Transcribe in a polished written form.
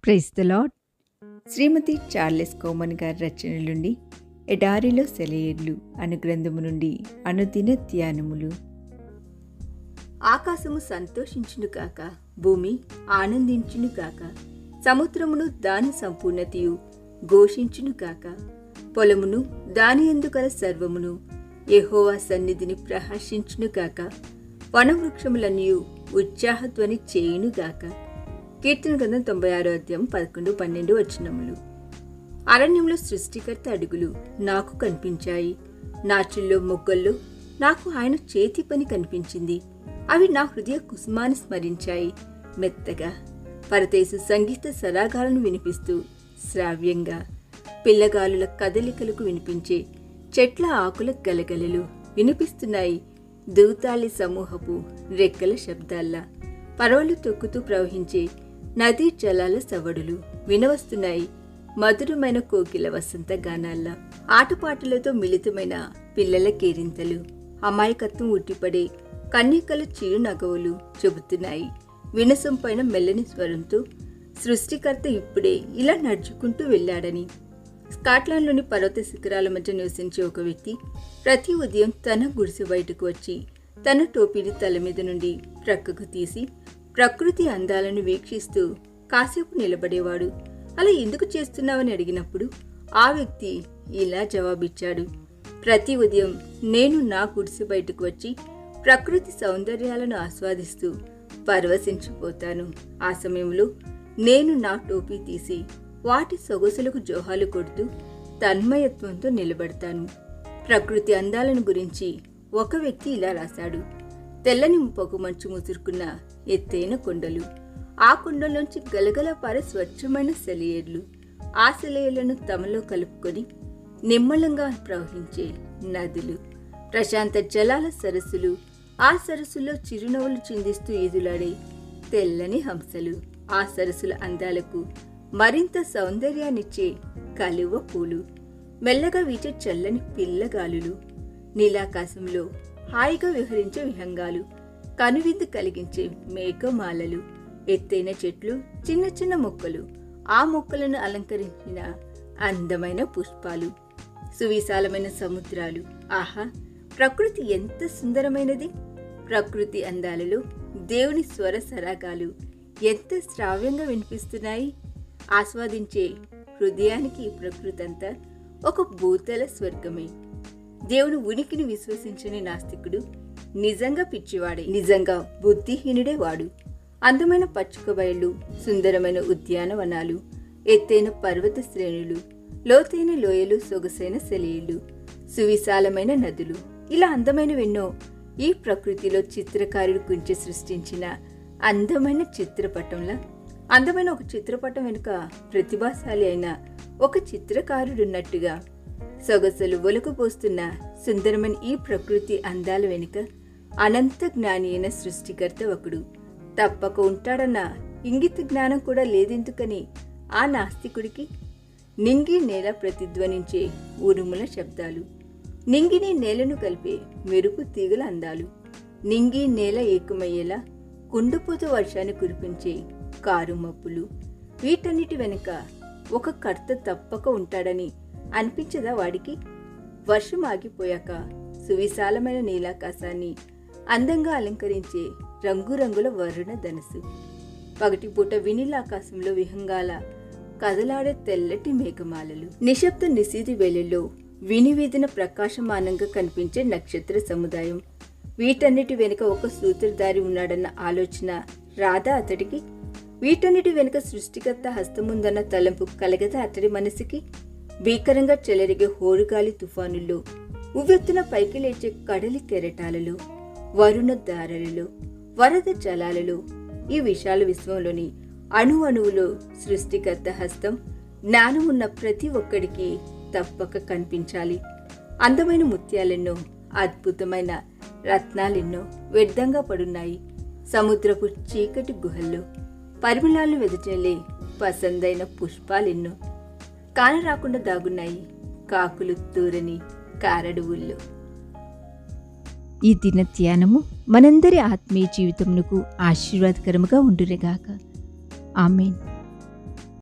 Praise the lord. శ్రీమతి Charles Cowman గారి రచనల నుండి ఎడారిలో సెలయేర్లు అను గ్రంథము నుండి అనుదిన ధ్యానములు. ఆకాశము సంతోషించును కాక, భూమి ఆనందించును కాక, సముద్రమును దాని సంపూర్ణతయు ఘోషించును కాక, పొలమును దాని యందు గల సర్వమును యెహోవా సన్నిధిని ప్రహర్షించును కాక, వనవృక్షములన్నయు ఉత్సాహధ్వని చేయును గాక. కీర్తన గ్రంథం 96 అధ్యాయం 11-12 వచనములు. అరణ్యంలో సృష్టికర్త అడుగులు నాకు కనిపించాయి. నాచుల్లో మొగ్గల్లో నాకు ఆయన చేతి పని కనిపించింది. అవి నా హృదయ కుసుమాన్ని స్మరించాయి. మెత్తగా పరదేశు సంగీత సరాగాలను వినిపిస్తూ శ్రావ్యంగా పిల్లగాలుల కదలికలకు వినిపించే చెట్ల ఆకుల గలగలలు వినిపిస్తున్నాయి. దూతాళి సమూహపు రెక్కల శబ్దాల్లా పరవళ్ళు తొక్కుతూ ప్రవహించే నదీ జలాల సవడులు వినవస్తున్నాయి. మధురమైన కోకిల వసంత గానాల్లా ఆటపాటలతో మిళితమైన పిల్లల కేరింతలు, అమాయకత్వం ఉట్టిపడే కన్యకల చిరు నగవులు చెబుతున్నాయి. వినసం పైన మెల్లని స్వరంతో సృష్టికర్త ఇప్పుడే ఇలా నడుచుకుంటూ వెళ్ళాడని. స్కాట్లాండ్లోని పర్వత శిఖరాల మధ్య నివసించే ఒక వ్యక్తి ప్రతి ఉదయం తన గుడిసె బయటకు వచ్చి తన టోపీని తల మీద నుండి ప్రక్కకు తీసి ప్రకృతి అందాలను వీక్షిస్తూ కాసేపు నిలబడేవాడు. అలా ఎందుకు చేస్తున్నావని అడిగినప్పుడు ఆ వ్యక్తి ఇలా జవాబిచ్చాడు: ప్రతి ఉదయం నేను నా గుడిసె బయటకు వచ్చి ప్రకృతి సౌందర్యాలను ఆస్వాదిస్తూ పరవశించిపోతాను. ఆ సమయంలో నేను నా టోపీ తీసి వాటి సొగసులకు జోహాలు కొడుతూ తన్మయత్వంతో నిలబడతాను. ప్రకృతి అందాలను గురించి ఒక వ్యక్తి ఇలా రాశాడు: తెల్లని పొగ మంచు ముసురుకున్న ఎత్తైన కొండలు, ఆ కొండల్లోంచి గలగల పారే స్వచ్ఛమైన సెలయేర్లు, ఆ సెలయేర్లను తమలో కలుపుకొని నిమ్మలంగా ప్రవహించే నదులు, ప్రశాంత జలాల సరస్సులు, ఆ సరస్సులో చిరునవ్వులు చిందిస్తూ ఈదులాడే తెల్లని హంసలు, ఆ సరస్సుల అందాలకు మరింత సౌందర్యాన్నిచ్చే కలువ పూలు, మెల్లగా వీచే చల్లని పిల్లగాలులు, నీలాకాశంలో హాయిగా విహరించే విహంగాలు, కనువిందు కలిగించే మేఘమాలలు, ఎత్తైన చెట్లు, చిన్న చిన్న మొక్కలు, ఆ మొక్కలను అలంకరించిన అందమైన పుష్పాలు, సువిశాలమైన సముద్రాలు. ఆహా, ప్రకృతి ఎంత సుందరమైనది! ప్రకృతి అందాలలో దేవుని స్వర సరాగాలు ఎంత శ్రావ్యంగా వినిపిస్తున్నాయి. ఆస్వాదించే హృదయానికి ఈ ప్రకృతి అంతా ఒక భూతల స్వర్గమే. దేవుని ఉనికిని విశ్వసించని నాస్తికుడు నిజంగా పిచ్చివాడే, నిజంగా బుద్ధిహీనుడే వాడు. అందమైన పచ్చిక బయళ్ళు, సుందరమైన ఉద్యానవనాలు, ఎత్తైన పర్వత శ్రేణులు, లోతైన లోయలు, సొగసైన సెలయేళ్లు, సువిశాలమైన నదులు, ఇలా అందమైనవెన్నో ఈ ప్రకృతిలో చిత్రకారుడు కుంచి సృష్టించిన అందమైన చిత్రపటంలా. అందమైన ఒక చిత్రపటం వెనుక ప్రతిభాశాలి అయిన ఒక చిత్రకారుడున్నట్టుగా సొగసులు ఒలకపోస్తున్న సుందరమైన ఈ ప్రకృతి అందాల వెనుక అనంత జ్ఞాని అయిన సృష్టికర్త ఒకడు తప్పక ఉంటాడన్న ఇంగిత జ్ఞానం కూడా లేదెందుకని ఆ నాస్తికుడికి. నింగి నేల ప్రతిధ్వనించే ఉరుముల శబ్దాలు, నింగిని నేలను కలిపే మెరుపు తీగల అందాలు, నింగి నేల ఏకమయ్యేలా కుండపోత వర్షాన్ని కురిపించే కారు మబ్బులు, వీటన్నిటి వెనుక ఒక కర్త తప్పక ఉంటాడని అనిపించదా వాడికి? వర్షం ఆగిపోయాక సువిశాలమైన నీలాకాశాన్ని అందంగా అలంకరించే రంగురంగుల వరుణ ధనుసు, పగటిపూట వినీలాకాశంలో విహంగాల కదలాడే తెల్లటి మేఘమాలలు, నిశ్శబ్ద నిశీది వేళల్లో వినివీదిన ప్రకాశమానంగా కనిపించే నక్షత్ర సముదాయం, వీటన్నిటి వెనుక ఒక సూత్రధారి ఉన్నాడన్న ఆలోచన రాదా అతడికి? వీటన్నిటి వెనుక సృష్టికర్త హస్తముందన్న తలంపు కలగదా అతడి మనసుకి? భీకరంగా చెలరిగే హోరుగాలి తుఫానుల్లో, ఉవ్వెత్తున పైకి లేచే కడలి కెరటాలలో, వరుణ దారలలో, వరద జలాలలో, ఈ విశాల విశ్వంలోని అణువులో సృష్టికర్త హస్తం జ్ఞానమున్న ప్రతి ఒక్కడికి తప్పక కనిపించాలి. అందమైన ముత్యాలెన్నో, అద్భుతమైన రత్నాలెన్నో వ్యర్థంగా పడున్నాయి. సముద్రపు చీకటి గుహల్లో పరిమళాలను వెదజల్లే పసందైన పుష్పాలెన్నో కానరాకుండా దాగున్నాయి కాకులు తూరని కారడువుల్లో. ఈ దిన ధ్యానము మనందరి ఆత్మీయ జీవితమునకు ఆశీర్వాదకరముగా ఉండునుగాక. ఆమేన్.